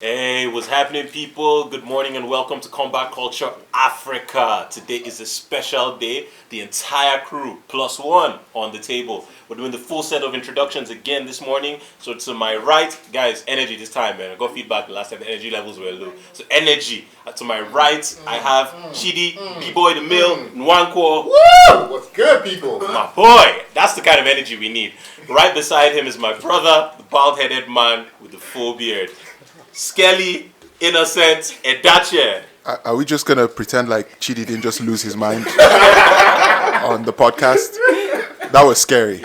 Hey, what's happening, people? Good morning and welcome to Combat Culture Africa. Today is a special day. The entire crew, plus one, on the table. We're doing the full set of introductions again this morning. So to my right, guys, energy this time, man. I got feedback the last time the energy levels were low. So energy. To my right, I have Chidi, B-Boy the Mill, Nwankwo. Woo! What's good, people? My boy. That's the kind of energy we need. Right beside him is my brother, the bald-headed man with the full beard. Skelly, Innocent, Edache. Are we just gonna pretend like Chidi didn't just lose his mind on the podcast? That was scary.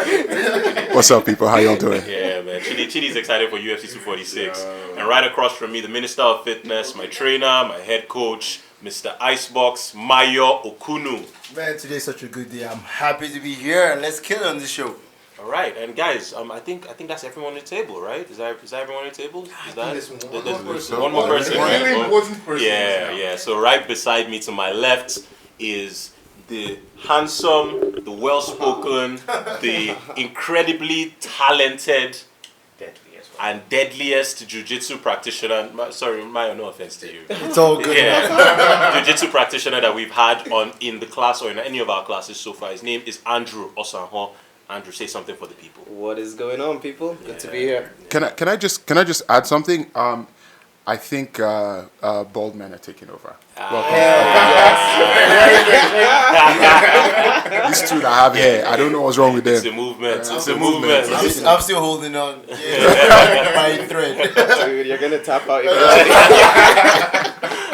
What's up, people? How y'all doing? Yeah, man. Chidi's excited for UFC 246. And right across from me, the Minister of Fitness, my trainer, my head coach, Mr. Icebox, Mayo Okunu. Man, today's such a good day. I'm happy to be here and let's kill it on this show. All right, and guys, I think that's everyone on the table, right? Is that everyone on the table? Is that There's there's one more person? Right? Really important person. Yeah. So right beside me, to my left, is the handsome, the well-spoken, the incredibly talented, and deadliest Jiu Jitsu practitioner. Sorry, Mayo, no offense to you. It's all good. Yeah, Jiu Jitsu practitioner that we've had in the class or in any of our classes so far. His name is Andrew Osahor. Andrew, say something for the people. What is going on, people? Good to be here. Can I just add something? I think bald men are taking over. These two that have hair, I don't know what's wrong with It's them. a movement. It's a movement. I'm still holding on. Yeah. By thread. Dude, you're gonna tap out eventually.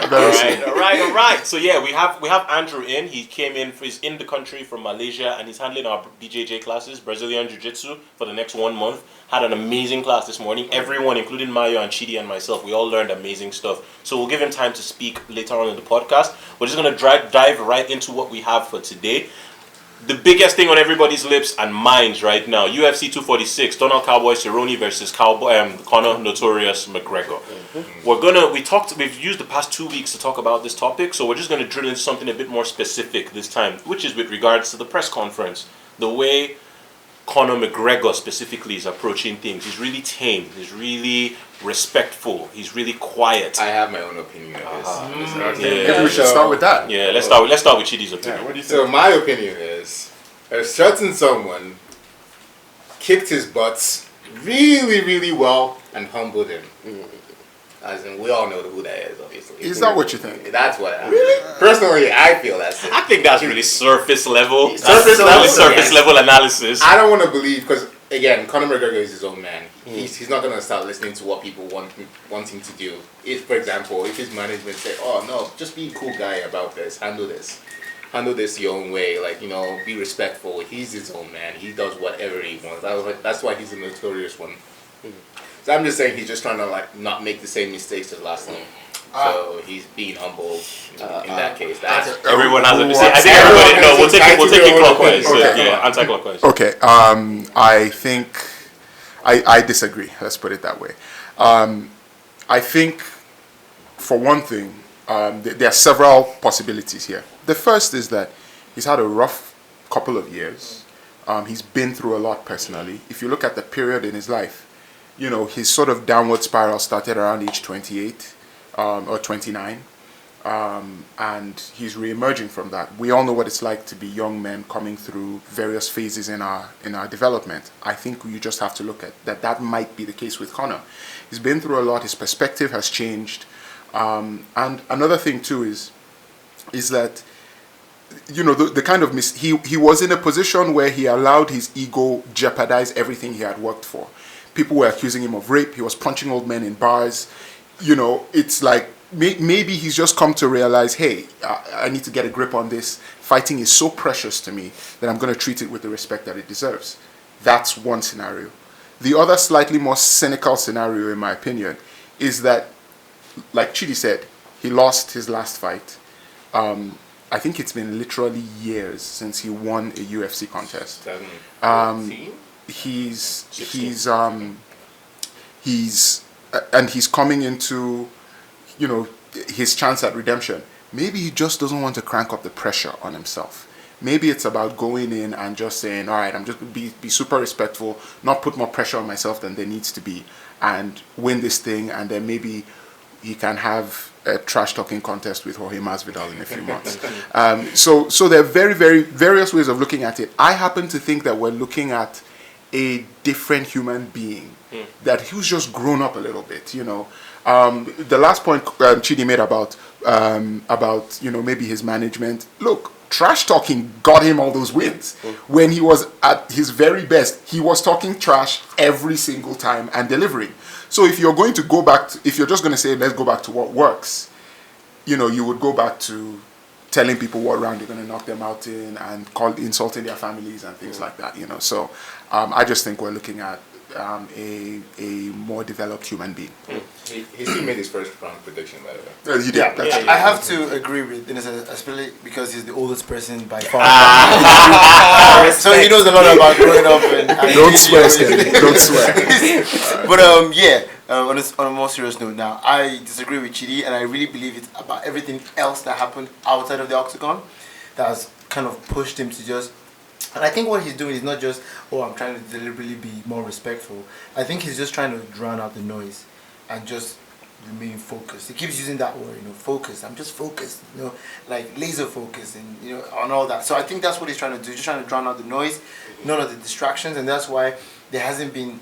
All right. So yeah, we have Andrew in. He came in. He's in the country from Malaysia, and he's handling our BJJ classes, Brazilian Jiu Jitsu, for the next 1 month. Had an amazing class this morning. Everyone, including Mayo and Chidi and myself, we all learned amazing stuff. So we'll give him time to speak later on in the podcast. We're just gonna dive right into what we have for today. The biggest thing on everybody's lips and minds right now: UFC 246, Donald Cowboy Cerrone versus Conor Notorious McGregor. We've used the past 2 weeks to talk about this topic, so we're just gonna drill into something a bit more specific this time, which is with regards to the press conference, the way Conor McGregor specifically is approaching things. He's really tame. He's really respectful. He's really quiet. I have my own opinion of this. Maybe we should start with that. Yeah, let's start with Chidi's opinion. What do you think? So my opinion is, a certain someone kicked his butts really, really well and humbled him. As in, we all know who that is, obviously. Is that what you think? That's what I really? Personally, I feel that's it. I think that's really surface level. Surface level analysis. I don't want to believe, because again, Conor McGregor is his own man. He's not going to start listening to what people want him to do. If, for example, if his management say, "Oh no, just be a cool guy about this. Handle this your own way. Like, be respectful." He's his own man. He does whatever he wants. That's why he's a notorious one. So I'm just saying he's just trying to not make the same mistakes as last time. So he's being humble in that case. Everyone has a say. I think everybody. No, we'll take it clockwise. Okay. Yeah, anti-clockwise. Okay. I think I disagree. Let's put it that way. I think, for one thing, there are several possibilities here. The first is that he's had a rough couple of years. He's been through a lot personally. If you look at the period in his life, his sort of downward spiral started around age 28 or 29, and he's re-emerging from that. We all know what it's like to be young men coming through various phases in our development. I think you just have to look at that might be the case with Conor. He's been through a lot. His perspective has changed, and another thing too is that the kind of he was in a position where he allowed his ego jeopardize everything he had worked for. People were accusing him of rape. He was punching old men in bars. It's like maybe he's just come to realize, hey, I need to get a grip on this. Fighting is so precious to me that I'm going to treat it with the respect that it deserves. That's one scenario. The other slightly more cynical scenario, in my opinion, is that, like Chidi said, he lost his last fight. I think it's been literally years since he won a UFC contest. He's coming into, his chance at redemption. Maybe he just doesn't want to crank up the pressure on himself. Maybe it's about going in and just saying, all right, I'm just going to be super respectful, not put more pressure on myself than there needs to be, and win this thing, and then maybe he can have a trash talking contest with Jorge Masvidal in a few months. So there are very, very various ways of looking at it. I happen to think that we're looking at a different human being, that who's just grown up a little bit, you know. The last point Chidi made about maybe his management. Look, trash talking got him all those wins. When he was at his very best, he was talking trash every single time and delivering. So if you're going to go back to, if you're just going to say, let's go back to what works, you know, you would go back to telling people what round you're going to knock them out in and insulting their families and things like that, you know. So I just think we're looking at a more developed human being. He still made his first round prediction, by the way. You did. Yeah, That's true. I have to agree with, in a sense, especially because he's the oldest person by far. So he knows a lot about growing up. And Don't swear, Stanley. Don't swear. But on a more serious note now, I disagree with Chidi, and I really believe it's about everything else that happened outside of the octagon that has kind of pushed him to just. And I think what he's doing is not just, I'm trying to deliberately be more respectful. I think he's just trying to drown out the noise and just remain focused. He keeps using that word, focus. I'm just focused, like laser focus and, on all that. So I think that's what he's trying to do, just trying to drown out the noise, none of the distractions. And that's why there hasn't been,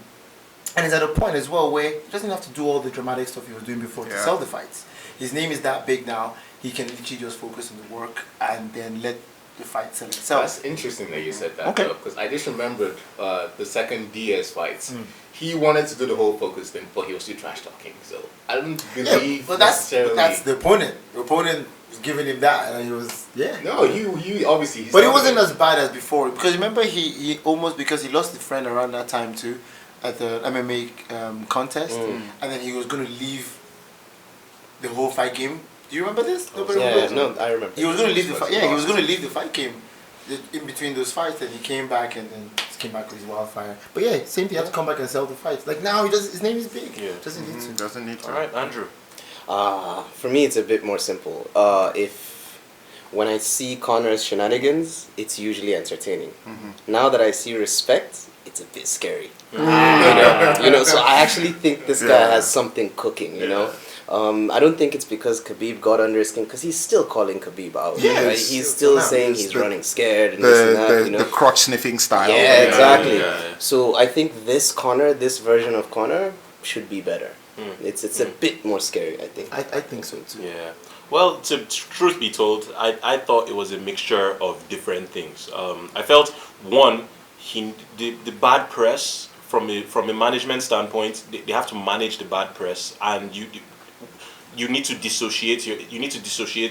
and he's at a point as well where he doesn't have to do all the dramatic stuff he was doing before to sell the fights. His name is that big now. He can literally just focus on the work and then let the fight sell itself. That's interesting that you said that, because I just remembered the second Diaz fights. He wanted to do the whole focus thing, but he was still trash talking. So I don't believe but necessarily. that's the opponent. The opponent was giving him that, and he was No, he obviously. But it wasn't as bad as before, because remember he almost, because he lost a friend around that time too, at the MMA contest, and then he was going to leave the whole fight game. Do you remember this? Nobody remembers? No, I remember. He was going to leave the fight. Yeah, he was going to leave the fight game in between those fights, and he came back and then just came back with his wildfire. But yeah, same thing. He had to come back and sell the fights. Like now, he does. His name is big. Yeah. Doesn't need to. Doesn't need to. All right, Andrew. For me, it's a bit more simple. When I see Conor's shenanigans, it's usually entertaining. Now that I see respect, it's a bit scary. So I actually think this guy has something cooking. You know. I don't think it's because Khabib got under his skin, because he's still calling Khabib out. Yes. Right? He's still saying he's running scared and this and that. The crotch sniffing style. Yeah, exactly. Yeah. So I think this version of Conor should be better. It's a bit more scary, I think. I think so too. Yeah. Well, to truth be told, I thought it was a mixture of different things. I felt, one, the bad press, from a management standpoint, they have to manage the bad press, and you need to dissociate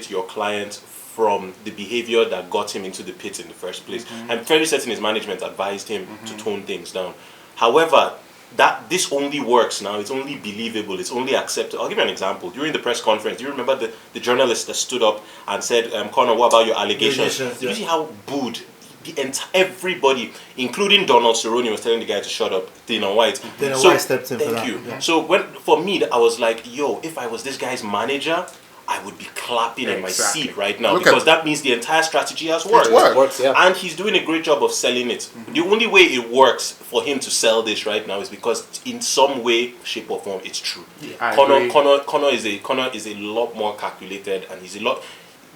your client from the behavior that got him into the pit in the first place. I'm fairly certain his management advised him to tone things down. However, this only works now. It's only believable. It's only accepted. I'll give you an example. During the press conference, do you remember the journalist that stood up and said, Conor, what about your allegations? Did you see how booed everybody, including Donald Cerrone, was telling the guy to shut up? Dana White. White stepped in for that. Thank you. Yeah. So for me, I was like, if I was this guy's manager, I would be clapping in my seat right now, because that means the entire strategy has worked. It works, and he's doing a great job of selling it. The only way it works for him to sell this right now is because in some way, shape or form, it's true. Conor is a lot more calculated, and he's a lot.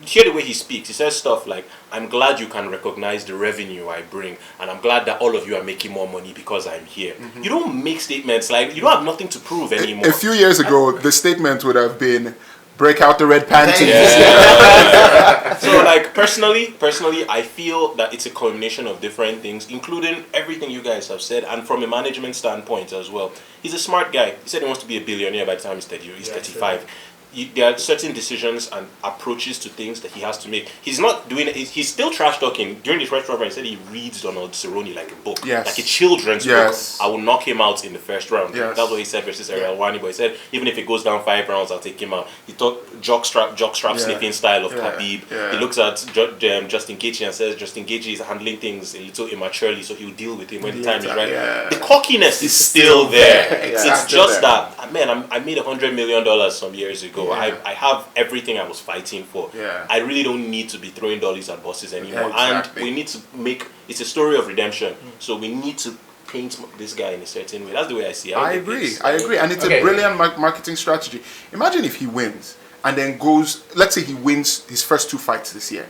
Hear the way he speaks. He says stuff like, I'm glad you can recognize the revenue I bring, and I'm glad that all of you are making more money because I'm here. You don't make statements like, you don't have nothing to prove anymore. A few years ago, the statement would have been, break out the red panties. So like personally, I feel that it's a combination of different things, including everything you guys have said, and from a management standpoint as well. He's a smart guy. He said he wants to be a billionaire by the time he's 35. There are certain decisions and approaches to things that he has to make. He's not doing it. He's still trash talking. During the first round, he said he reads Donald Cerrone like a book, like a children's book. I will knock him out in the first round. That's what he said versus Ariel Wani. But he said, even if it goes down 5 rounds, I'll take him out. He talked jockstrap sniffing style of Khabib. He looks at Justin Gaethje and says Justin Gaethje is handling things a little immaturely, so he'll deal with him when the time is right. The cockiness is still there. It's just that, man, I made $100 million some years ago. I have everything I was fighting for. I really don't need to be throwing dollies at bosses anymore. And we need to it's a story of redemption. So we need to paint this guy in a certain way. That's the way I see it. I agree. I agree, and it's Okay. a brilliant marketing strategy. Imagine if he wins and then goes. Let's say he wins his first 2 fights this year.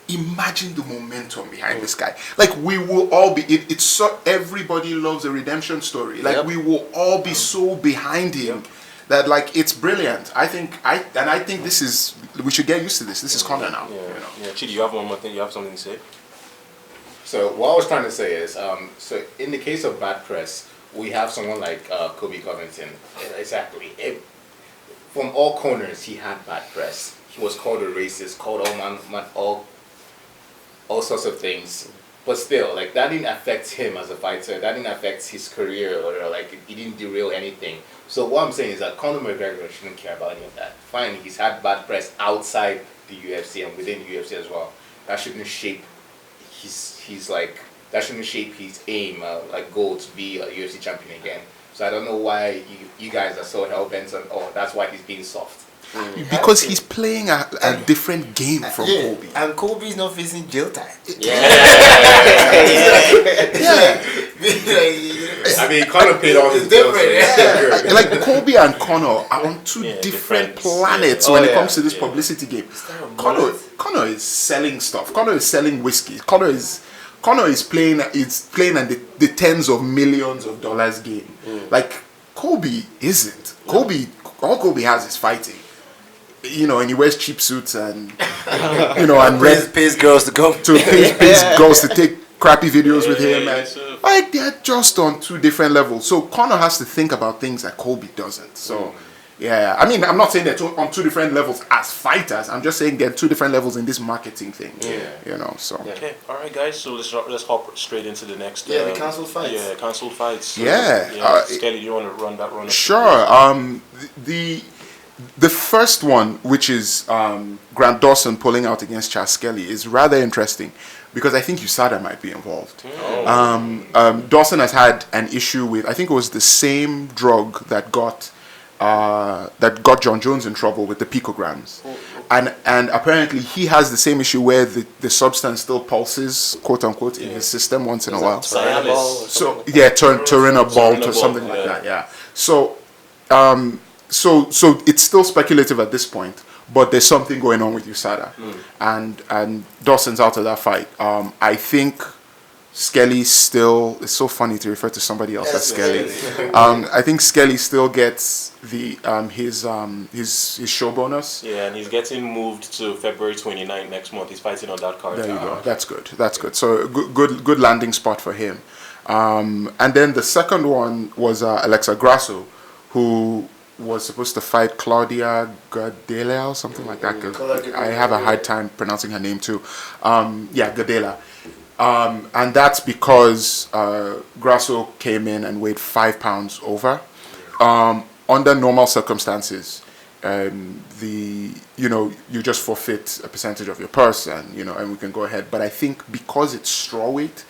Imagine the momentum behind this guy. Like we will all be. It's so everybody loves a redemption story. Like we will all be so behind him that like it's brilliant. I think this is. We should get used to this. This is Conor now. Yeah. You know. Yeah. Chidi, you have one more thing. You have something to say? So what I was trying to say is, so in the case of bad press, we have someone like Kobe Covington. Exactly. From all corners, he had bad press. He was called a racist, called all sorts of things. But still, like that didn't affect him as a fighter. That didn't affect his career, or like it didn't derail anything. So what I'm saying is that Conor McGregor shouldn't care about any of that. Fine, he's had bad press outside the UFC and within the UFC as well. That shouldn't shape that shouldn't shape his aim, like goal to be a UFC champion again. So I don't know why you guys are so hell bent on. Oh, that's why he's being soft. Because he's playing a different game from Kobe. And Kobe's not facing jail time. I mean, Conor paid off his bills. different. Like Kobe and Conor are on two different planets when it comes to this publicity game. Conor is selling stuff. Conor is selling whiskey. Conor is playing at the tens of millions of dollars game. Like Kobe isn't. All Kobe has is fighting. You know, and he wears cheap suits and and pays girls to come pays girls to take crappy videos with him, and like they're just on two different levels. So Conor has to think about things that Kobe doesn't. So yeah, I mean, I'm not saying they're on two different levels as fighters. I'm just saying they're two different levels in this marketing thing. You know, so Okay, all right, guys. So let's hop straight into the next. the cancelled fights. Yeah, cancelled fights. So, Yeah. Skelly, do you want to run that? Sure. The first one, which is Grant Dawson pulling out against Chas Skelly, is rather interesting because I think USADA might be involved. Dawson has had an issue with, I think it was the same drug that got John Jones in trouble with the picograms. And apparently he has the same issue where the substance still pulses, quote unquote, in his system once in a while. So yeah, Turinabol or something like that. Yeah. So so it's still speculative at this point, but there's something going on with USADA, and Dawson's out of that fight. I think Skelly still. It's so funny to refer to somebody else as Skelly. I think Skelly still gets the his show bonus. Yeah, and he's getting moved to February 29th next month. He's fighting on that card. There you go. That's good. So good landing spot for him. And then the second one was Alexa Grasso, who was supposed to fight Claudia Gadelha or something like that. I have a hard time pronouncing her name too. Gadelha. And that's because Grasso came in and weighed 5 pounds over. Under normal circumstances, you just forfeit a percentage of your purse, and we can go ahead. But I think because it's straw weight,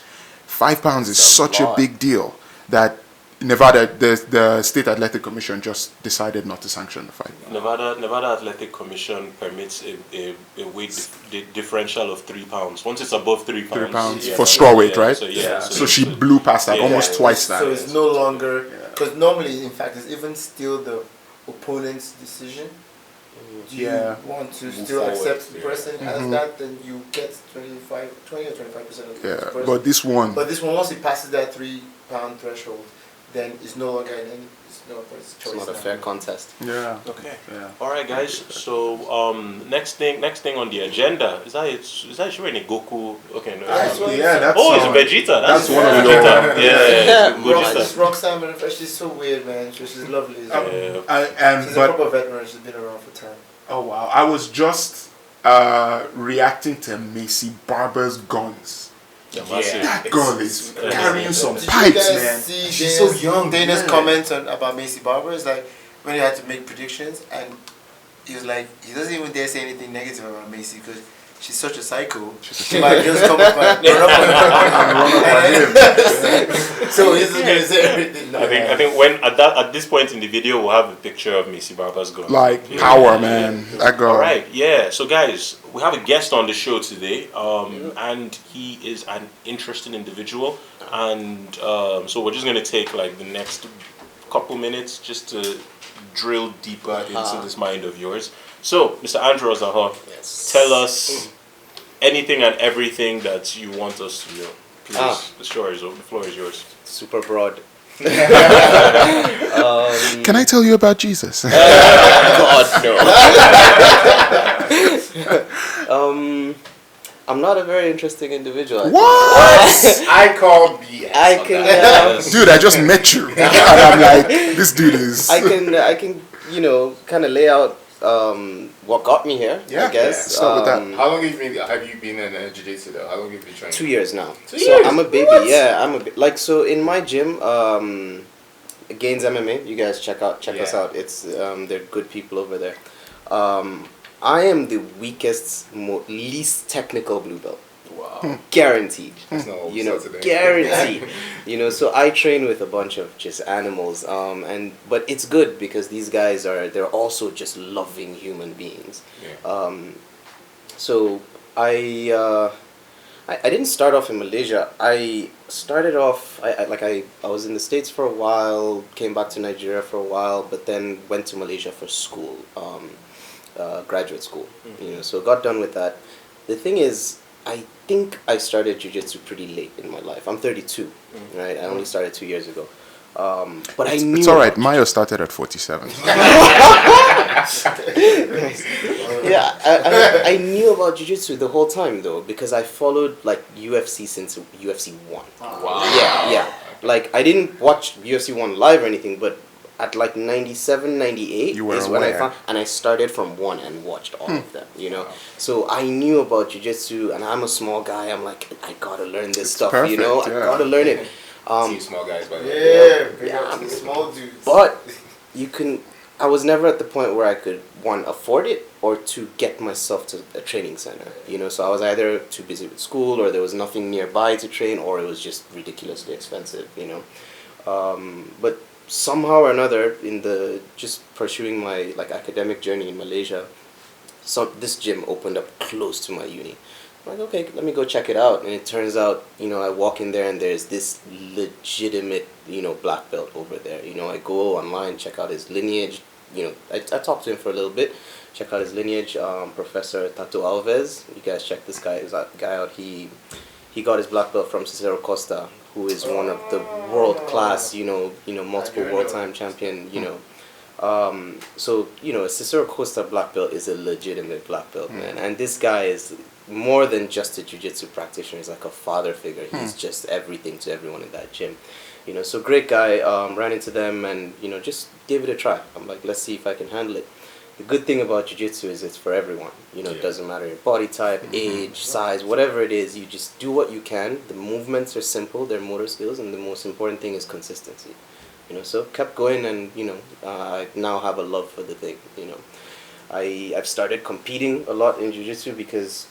5 pounds is such a big deal that Nevada, the State Athletic Commission just decided not to sanction the fight. Nevada Athletic Commission permits a weight differential of 3 pounds. Once it's above 3 pounds. 3 pounds for straw weight, right? So she blew past that, almost twice that. So it's no longer, because normally, in fact, it's even still the opponent's decision. Do you want to still accept the person as that, then you get 20 or 25% of the person. But this one, once it passes that 3 pound threshold, then it's no longer it's choice. It's not a fair contest. Yeah. Okay. Yeah. All right, guys. So next thing on the agenda is that showing Goku? Okay, no. That's it's Vegeta. That's one of Vegeta. This Roxanne man, she's so weird, man. She's lovely. She's a proper veteran. She's been around for time. Oh wow! I was just reacting to Macy Barber's guns. That girl is carrying some pipes, man. She's so young. Dana's comments about Macy Barber is like when he had to make predictions, and he was like, he doesn't even dare say anything negative about Macy because she's such a psycho. She might just come up and run up on him. So he's just gonna say everything. I think when at this point in the video we'll have a picture of Macy Barber's gun. Power, man. That girl. All right, yeah. So guys, we have a guest on the show today, and he is an interesting individual. And so we're just going to take like the next couple minutes just to drill deeper into this mind of yours. So, Mr. Andrew Osahor, Yes. tell us anything and everything that you want us to know. Please, the floor is yours. Super broad. Can I tell you about Jesus? God, no. I'm not a very interesting individual. What? I call BS. I on can, that. Dude, I just met you. And I'm like, this dude is... I can, kind of lay out what got me here. Yeah, I guess. start with that. How long have you been in jiu-jitsu though? How long have you been training? 2 years now. 2 So years? I'm a baby. What? Yeah, so in my gym, Gains MMA. You guys check us Yeah. out. It's they're good people over there. I am the weakest, least technical blue belt. Wow. Guaranteed. That's not what we You know, said today. guaranteed. So I train with a bunch of just animals. But it's good because these guys they're also just loving human beings. Yeah. So I didn't start off in Malaysia. I started off I was in the States for a while, came back to Nigeria for a while, but then went to Malaysia for school, graduate school. So got done with that. The thing is, I think I started jiu-jitsu pretty late in my life. I'm 32, right? I only started 2 years ago. But I knew It's all right. Mayo started at 47. Yeah, I knew about jiu-jitsu the whole time though, because I followed like UFC since UFC 1. Wow. Yeah. Like I didn't watch UFC 1 live or anything, but at like 97, 98 You were is when I aware. found, and I started from 1 and watched all of them, So I knew about jiu-jitsu, and I'm a small guy. I'm like, I gotta learn this stuff, perfect, I yeah. gotta learn it. Two small guys, by the way. Yeah, big up to the small dudes. But I was never at the point where I could, one, afford it, or two, get myself to a training center. So I was either too busy with school, or there was nothing nearby to train, or it was just ridiculously expensive, But somehow or another, in the just pursuing my academic journey in Malaysia, this gym opened up close to my uni. I'm like, okay, let me go check it out. And it turns out, I walk in there and there's this legitimate, black belt over there. I go online, check out his lineage. I talked to him for a little bit, check out his lineage. Professor Tato Alves, you guys check this guy out. He got his black belt from Cicero Costa, who is one of the world class, multiple world time champion, So, a Cicero Costa black belt is a legitimate black belt, man. And this guy is more than just a jiu-jitsu practitioner. He's like a father figure. He's just everything to everyone in that gym. So great guy, ran into them and, just gave it a try. I'm like, let's see if I can handle it. The good thing about jiu-jitsu is it's for everyone. It doesn't matter your body type, age, size, whatever it is. You just do what you can. The movements are simple. They're motor skills. And the most important thing is consistency. So kept going and, I now have a love for the thing, I've started competing a lot in jiu-jitsu because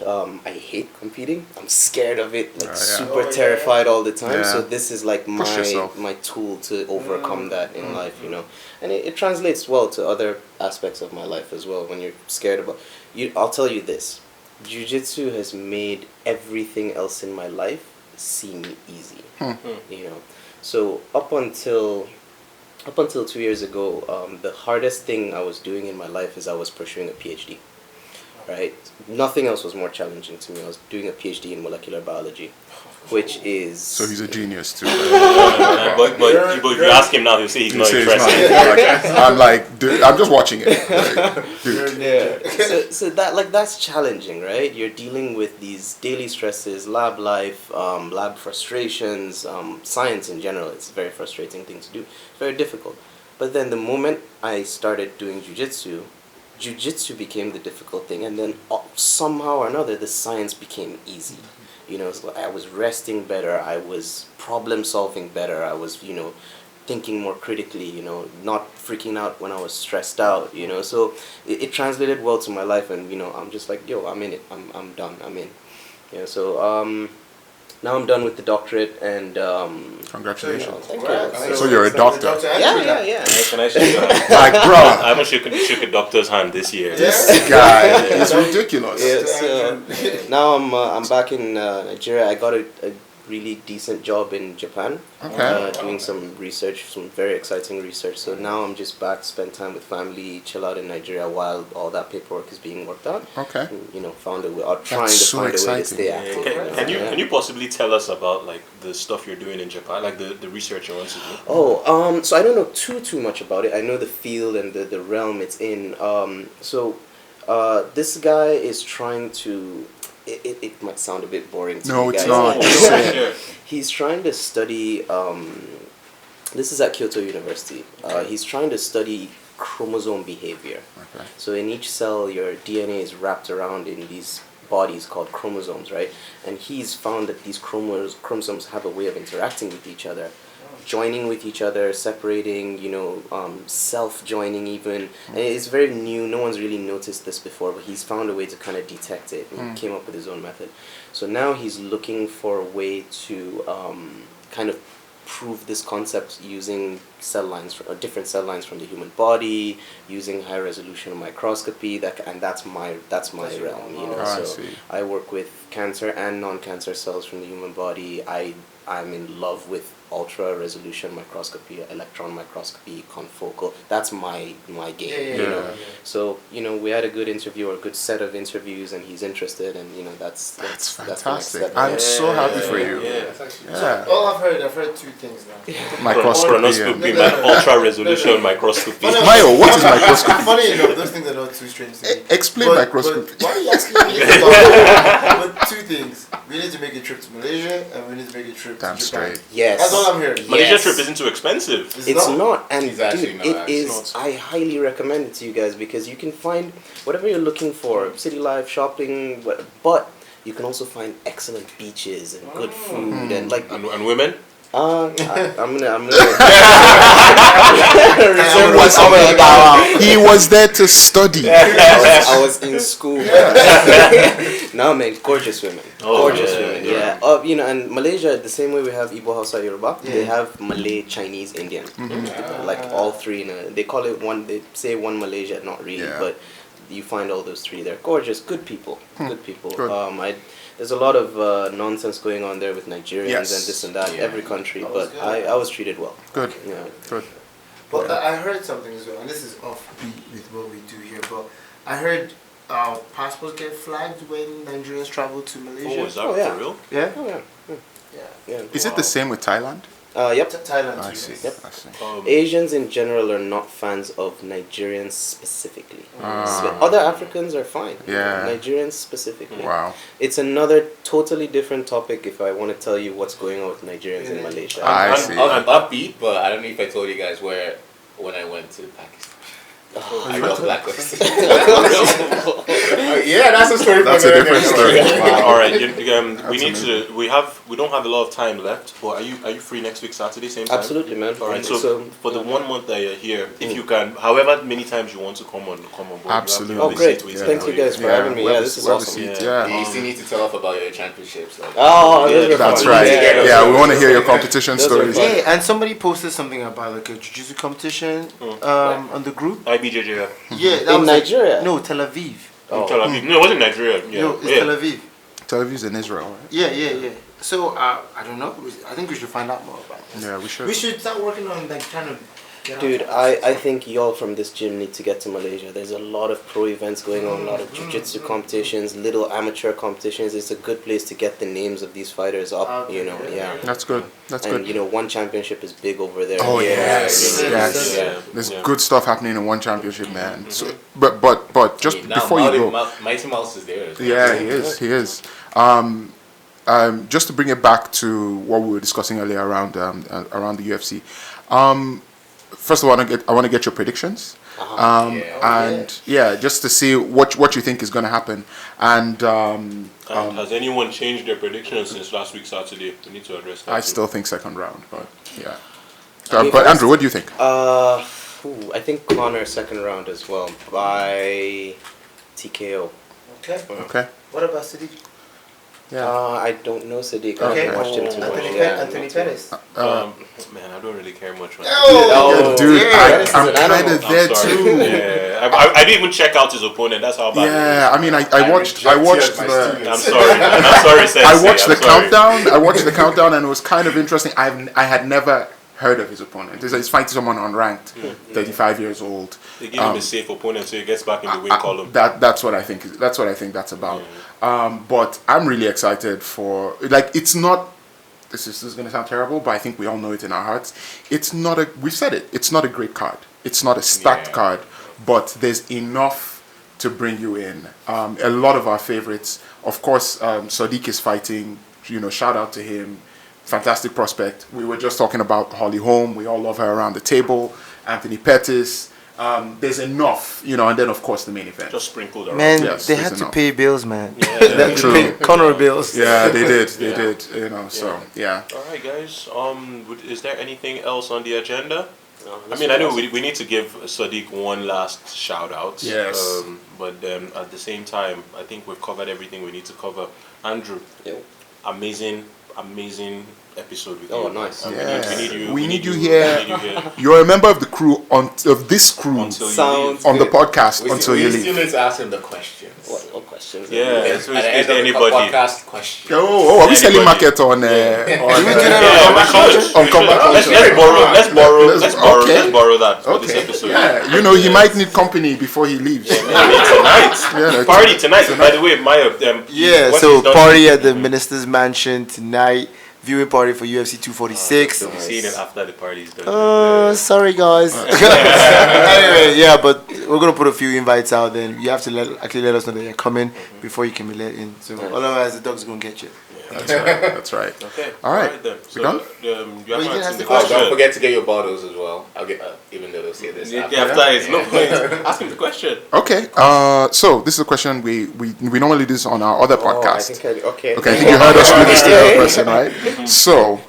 I hate competing. I'm scared of it, super terrified all the time. Yeah. So this is like Push yourself. my tool to overcome that in life, And it translates well to other aspects of my life as well when you're scared about... I'll tell you this. Jiu-jitsu has made everything else in my life seem easy, So up until 2 years ago, the hardest thing I was doing in my life is I was pursuing a PhD. Right? Nothing else was more challenging to me. I was doing a PhD in molecular biology, which is... So he's a genius too. But if you ask him now, he'll say he's not Say it's impressed. I'm like, dude, I'm just watching it. Like, dude. Yeah. So that's challenging, right? You're dealing with these daily stresses, lab life, lab frustrations, science in general. It's a very frustrating thing to do. It's very difficult. But then the moment I started doing jiu-jitsu became the difficult thing, and then somehow or another the science became easy. So I was resting better, I was problem solving better, I was thinking more critically, not freaking out when I was stressed out, so it translated well to my life, and I'm just like, I'm in it, I'm done, I'm in. So now I'm done with the doctorate, and Congratulations. thank you. So you're a doctor. Yeah. Can I shake Like, bro, I haven't shook a doctor's hand this year. this guy is ridiculous. Yeah, so now I'm back in Nigeria. I got a really decent job in Japan. Okay. Doing some research, some very exciting research. So now I'm just back, spend time with family, chill out in Nigeria while all that paperwork is being worked out. Okay. And, found a way, or trying to so find a way to exciting. stay Yeah. active. Can you possibly tell us about like the stuff you're doing in Japan, like the research you want to do? So I don't know too much about it. I know the field and the realm it's in. This guy is trying to. It might sound a bit boring to No, you it's guys. not. Just say it. Sure. He's trying to study. This is at Kyoto University. He's trying to study chromosome behavior. Okay. So in each cell, your DNA is wrapped around in these bodies called chromosomes, right? And he's found that these chromosomes have a way of interacting with each other, joining with each other, separating, self-joining even. And it's very new. No one's really noticed this before, but he's found a way to kind of detect it. And he came up with his own method. So now he's looking for a way to kind of prove this concept using cell lines, different cell lines from the human body, using high resolution microscopy. That's my realm. I So see. I work with cancer and non-cancer cells from the human body. I'm in love with ultra resolution microscopy, electron microscopy, confocal. That's my game. Yeah. So we had a good interview or a good set of interviews, and he's interested, and that's That's the next fantastic. step. I'm so happy for you. Yeah. That's actually Yeah. All I've heard two things now. Microscopy. Chronoscopy, ultra resolution microscopy. Mayo, what is microscopy? Funny enough, those things are not too strange to me. Explain But microscopy. why are you asking me this about? But two things. We need to make a trip to Malaysia, and we need to make a trip Damn to Japan. straight. Yes. That's all I'm hearing. Malaysia Yes. trip isn't too expensive. It's not, and It's actually dude, not, it actually. is. I highly recommend it to you guys because you can find whatever you're looking for: city life, shopping, but you can also find excellent beaches and good food and like. And women? I'm gonna. He was there to study. I was in school. No, man, gorgeous women. Gorgeous women, yeah. And Malaysia, the same way we have Igbo, Hausa, Yoruba, they have Malay, Chinese, Indian. Like all three. They call it one, they say one Malaysia, not really, Yeah. but you find all those three there. Gorgeous, good people. Good people. Good. There's a lot of nonsense going on there with Nigerians Yes. and this and that, Yeah. every country, That was but good. I was treated well. Good. Yeah. Good. But I heard something as well, and this is offbeat with what we do here, but I heard passports get flagged when Nigerians travel to Malaysia. Oh, is that Oh, yeah. for real? Yeah? Oh, yeah. Yeah. Yeah. Is it the same with Thailand? Yep. Thailand I too. see. Yep. I see. Asians in general are not fans of Nigerians specifically. Ah. Other Africans are fine. Yeah. Nigerians specifically. Wow. It's another totally different topic if I want to tell you what's going on with Nigerians in Malaysia. I see. I'm upbeat, but I don't know if I told you guys where when I went to Pakistan. I got blacklisted. Yeah, that's a story. That's for a another different day. story. Wow. All right, we That's need to. We don't have a lot of time left. But are you free next week Saturday same time? Absolutely, man. All right. So for the 1 month that you're here, if you can, however many times you want to come on board. Absolutely. Oh, great. Yeah. Thank you guys for having me. we'll Yeah, have this a- is we'll have a awesome. seat, Yeah. Yeah. You still need to tell us about your championships. Like, Oh, Yeah, those were That's fun. right. Yeah. Yeah, we want to hear your competition Those are stories. fun. Yeah, and somebody posted something about like a jiu-jitsu competition on the group. IBJJF. Yeah, that In was like- Nigeria? no, Tel Aviv. Oh. Tel Aviv. No, it wasn't Nigeria. Yeah. No, it's yeah. Tel Aviv. Tel Aviv's in Israel, right? Yeah. So I don't know. I think we should find out more about this. Yeah, we should. We should start working on like trying to. Get Dude, out. I think y'all from this gym need to get to Malaysia. There's a lot of pro events going on, a lot of jiu-jitsu competitions, little amateur competitions. It's a good place to get the names of these fighters up, Okay. yeah. That's good. That's And, good. one championship is big over there. Oh, Yeah, yes. yeah, Yes. yeah. There's Yeah. good stuff happening in one championship, man. So, but just now before you go, Mighty Mouse is there. yeah, he is. He is. Just to bring it back to what we were discussing earlier around the UFC. First of all, I want to get your predictions. And just to see what you think is going to happen. And Has anyone changed their predictions since last week Saturday? We need to address that. I too. still think second round, but yeah. I mean, But Andrew, what do you think? I think Conor second round as well by TKO. Okay. Okay. What about Sadiq? Yeah. I don't know Sadiq. I Okay. haven't watched him too much. Anthony Pettis. Man, I don't really care much. Oh, Dude, yeah. I'm Pettis is an kind animal. of there I'm sorry. too. Yeah, I didn't even check out his opponent. That's how bad. Yeah, I mean, I watched rejected my the. students. I'm sorry, Sensei. I watched the I'm sorry. countdown. I watched the countdown, and it was kind of interesting. I had never heard of his opponent. He's fighting someone unranked, 35 years old. They give him a safe opponent, so he gets back in the win column. That's what I think. That's what I think that's about. But I'm really excited for. Like, it's not. This is going to sound terrible, but I think we all know it in our hearts. It's not a. We've said it. It's not a great card. It's not a stacked card, but there's enough to bring you in. A lot of our favorites, of course, Sadiq is fighting. Shout out to him. Fantastic prospect. We were just talking about Holly Holm. We all love her around the table. Anthony Pettis. There's enough, and then of course the main event. Just sprinkled around. Man, Yes, they there's had to enough. pay bills, man. Yeah. They had to True. pay Conor bills. Yeah, they did. They did. So yeah. All right, guys. Is there anything else on the agenda? No, I mean, I know we need to give Sadiq one last shout out. Yes. But then at the same time, I think we've covered everything we need to cover. Andrew, Yo. amazing episode with Oh, you. nice. And Yeah. we need you here. We need you here. You're a member of the crew of this crew Until you Sounds on the good. podcast We until still, you we still leave. need to ask him the questions. What questions? Yeah. So At the is end there of the anybody? podcast question. Are we selling Anybody? market on? Do we do that Yeah, on we should. On We Combat should. Let's Culture. borrow Okay. let's borrow that for this Okay. episode. Yeah, he might need company before he leaves. Tonight. Yeah, Party tonight. By the way, my Yeah, what so he's done- party at the Minister's Mansion tonight. Viewing party for UFC 246. They'll be seeing it after the party is done. Sorry guys. Anyway, yeah, but we're gonna put a few invites out. Then you have to let us know that you're coming before you can be let in. So otherwise, the dog's gonna get you. That's right. Okay. All right. then. We So, done? you you have can to ask the Oh, question. don't forget to get your bottles as well. I'll get even though they'll say this. Yeah, after. after it's no point. Ask him the question. Okay. So this is a question we normally do this on our other Oh, I podcast. think okay. Okay, I think you heard us do this to the other person, right? So,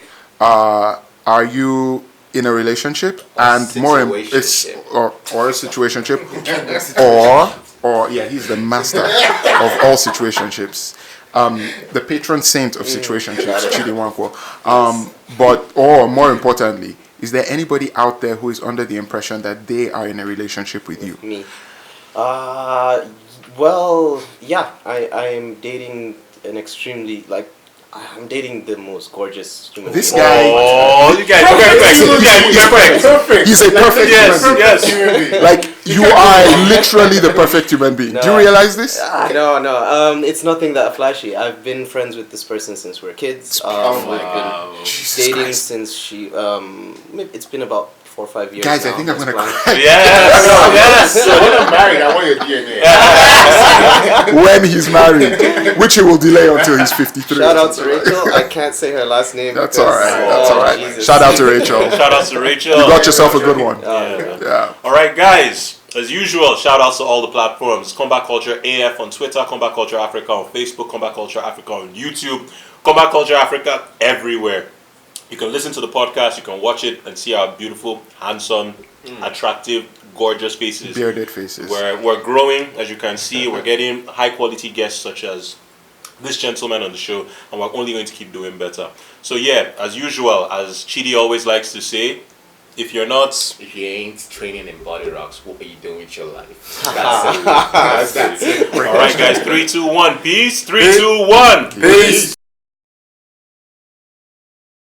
are you in a relationship and more it's or a situationship or yeah, he's the master of all situationships. The patron saint of situationships, Chidi Nwankwo. But or more importantly, is there anybody out there who is under the impression that they are in a relationship with you? Me. Well, yeah, I am dating an extremely, I'm dating the most gorgeous human This being. guy, Oh, you guys perfect. You guys perfect. Perfect. he's a perfect Yes, human being. yes. Like you are literally the perfect human being. Do you No. realize this? No, it's nothing that flashy. I've been friends with this person since we were kids. We've been Jesus dating Christ. since it's been about 4 or 5 years. Guys, I now, think I'm this gonna plan. cry Yes. So when I'm married, I want your DNA. when he's married, which he will delay until he's 53. Shout out to Rachel. I can't say her last name. That's because- all right. That's all right. Jesus. Shout out to Rachel. Shout out to Rachel. You got yourself a good one. Yeah. Yeah. All right, guys. As usual, shout outs to all the platforms. Combat Culture AF on Twitter, Combat Culture Africa on Facebook, Combat Culture Africa on YouTube, Combat Culture Africa everywhere. You can listen to the podcast, you can watch it and see our beautiful, handsome, attractive, gorgeous faces. Bearded faces. We're growing, as you can see. We're getting high quality guests such as this gentleman on the show, and we're only going to keep doing better. So yeah, as usual, as Chidi always likes to say, if you're not, If you ain't training in body rocks, what are you doing with your life? That's it. That's it. all right, guys. 3, 2, 1. Peace. 3, 2, 1. Peace.